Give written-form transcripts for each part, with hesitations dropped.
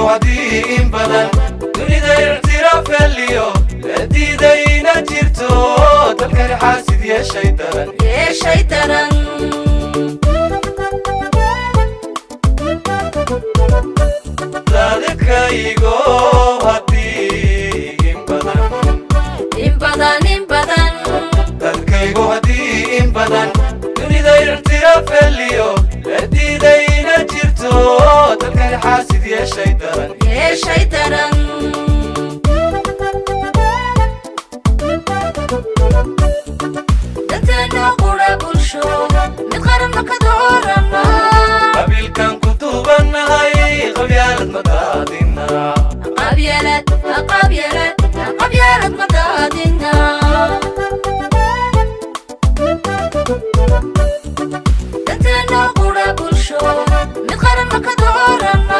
هدي إن بدن دني دا اعتراف الليو لدي داينا جيرتو تلقى حاسد يا شيطان يا شيطان ذلك يقو هدي إن بدن ذلك يقو هدي إن بدن دني دا اعتراف الليو لدي داينا جيرتو تلقى حاسد يا شيطان يا شيطان دتنا قرا بلشو متقرب كدورنا قبل كان كتبنا هاي قبيلة مدادنا قبيلة مدادنا دتنا قرا بلشو متقرب كدورنا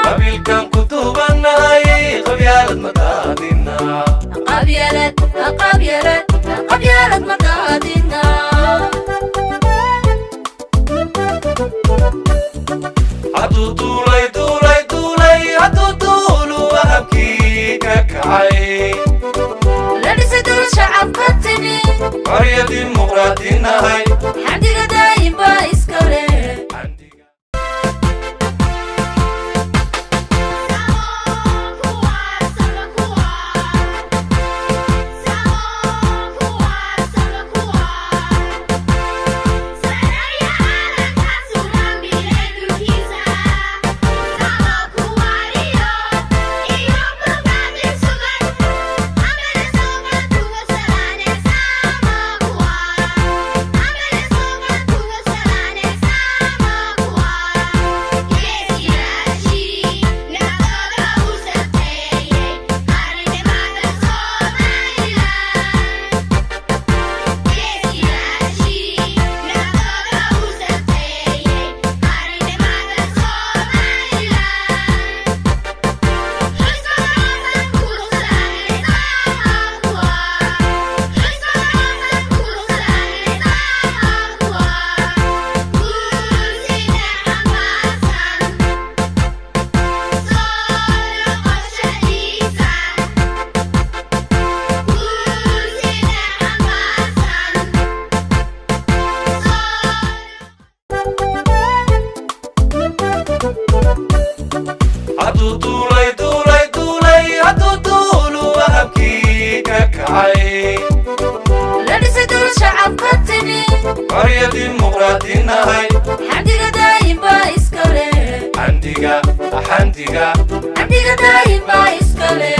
قبل كان كتبنا هاي قبيلة مدادنا قبيلة مدادنا عدو دولي عدو دولو وهبكي ككعي لدي دول شعب كتني قرية ديمقراطية هاي حديقة دايم بايسكالي عدو دولي عدو دولو وهبكي ككعي لدي دول شعب كتني قرية ديمقراطية هاي حديقة دايم بايسكالي حندقة دايم بايسكالي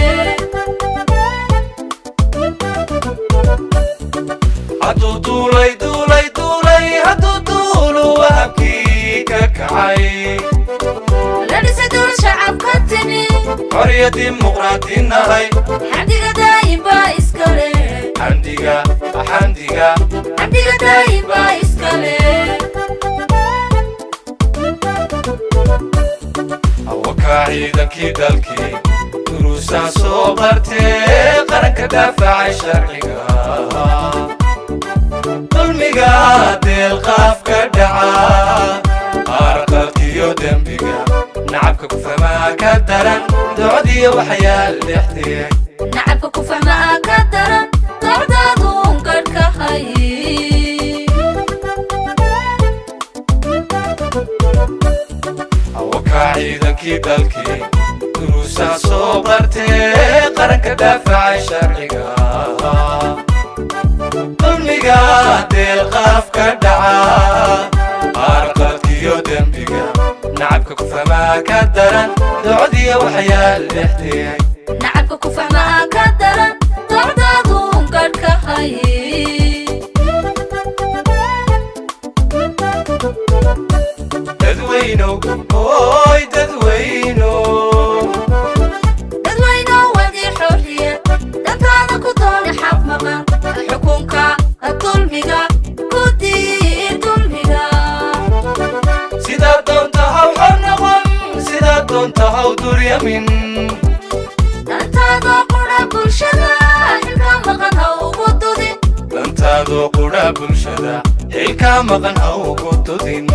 عدو دولي عدو دولو وهبكي ككعي لدي دول شعب كتني قرية ديمقراطية هاي حديقة دايم بايسكالي حندقة دايم بايسكالي وكاعيدكي دالكي دروسا صوبرتي قرنك دافع شرعيقا ظلميقا ديلقاف كدعا أرقلكيو دنبيقا نعبك كفما كدران دعودي وحيال بحتي نعبك كفما كدران دعودادون كدكهي وكاعيدكي دالكي دروسا صوبرتي قرنك دافع شرعيقا ظلميقا ديلقاف كدعا أرقلكيو دنبيقا نعبك كفما كدران دعودي وحيال بحتي نعبك كفما كدران دعودادون كدكهي ددوينو هوي ددوينو ودي حرية دكانا كدوني حق مقام حكومك الظلميقا كدير ظلميقا سيدا دونتها وحرنغم سيدا دونتها ودور يمين دانتادو قرى بلشدا حلقا مقنها وقدودين دانتادو قرى بلشدا حلقا مقنها وقدودين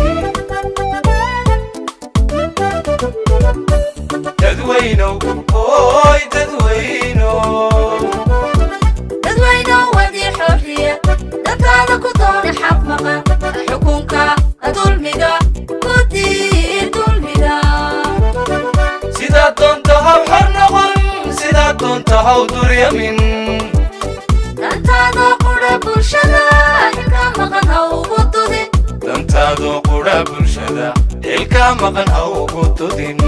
dadweynow ooy dadweynow wadii xorriya dadkaada ku doona xaq maqan xukunka dulmiga ku diid dulmiga sidaad doonta haw xor noqon sidaad doonta haw duryamin dantaada qudha bulshada ilka maqan ha ugu dudin dantaada qudha bulshada ilka maqan ha ugu dudin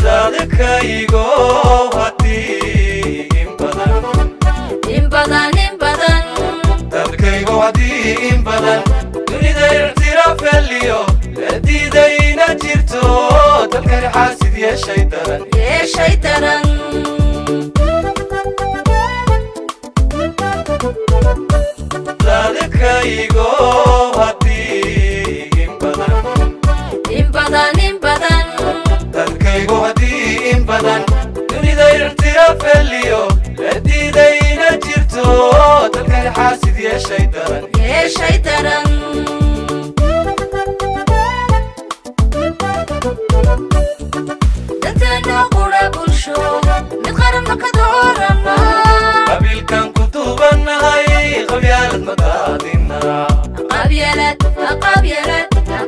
dadkaygo haddii in badan dadkaygo haddii in badan dunida ictiraaf heliyo la diidayna jirto dalkani xaasid yeeshay daran dadkaygo haddii in badan dadkaygo haddii in badan dunida ictiraaf heliyo la diidayna jirto dalkani xaasid yeeshay daran danteena qudha bulsho mid qaran ma ka doorana qabiilkan ku duubanahay qabyaalad ma daadina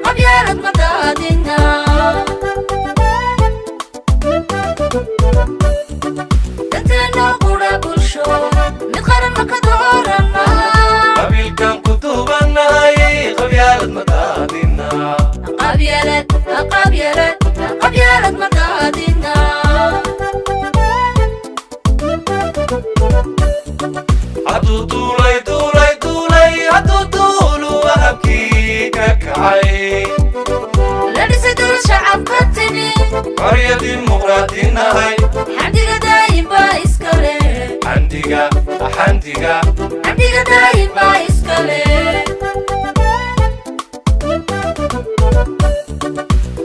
qabyaalad ma daadina danteena qudha bulsho mid qaran ma ka doorana qabiilkan ku duubanahay qabyaalad ma daadina qabyaalad ma daadina hadduu duulay hadduu duulu wahabkii ka kacay la dhisay dul shacab ka timi xorya dimuqraadinahay xamdiga daa'im baa iskale xamdiga daa'im baa iskale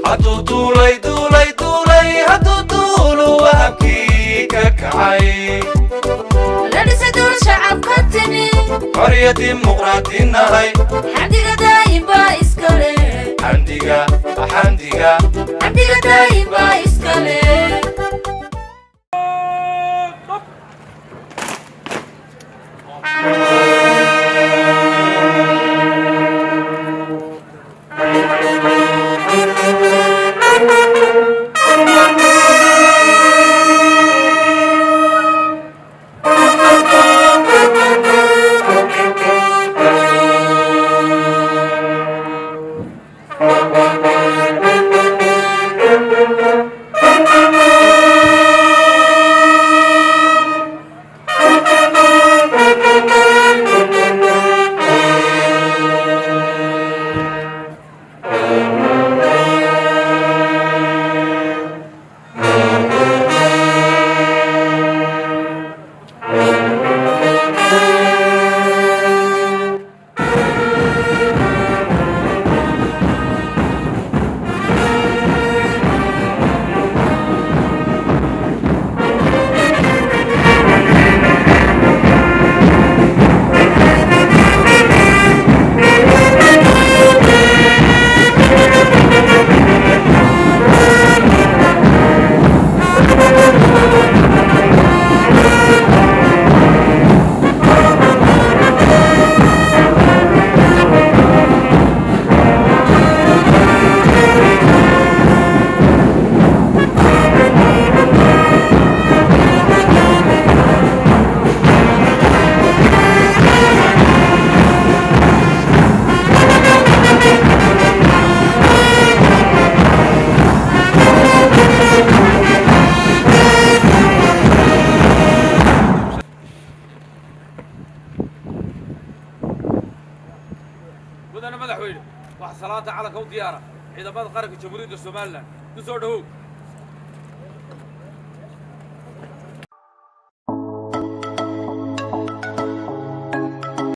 hadduu duulay hadduu duulu wahabkii ka kacay la dhisay dul shacab ka timi xorya dimuqraadinahay xamdiga daa'im baa iskale xamdiga daa'im baa iskale مدن مدحوينه wax salaanta calanka u diyaara ciidamada qaranka jamhuuriyadda Soomaaliland ku soo dhawow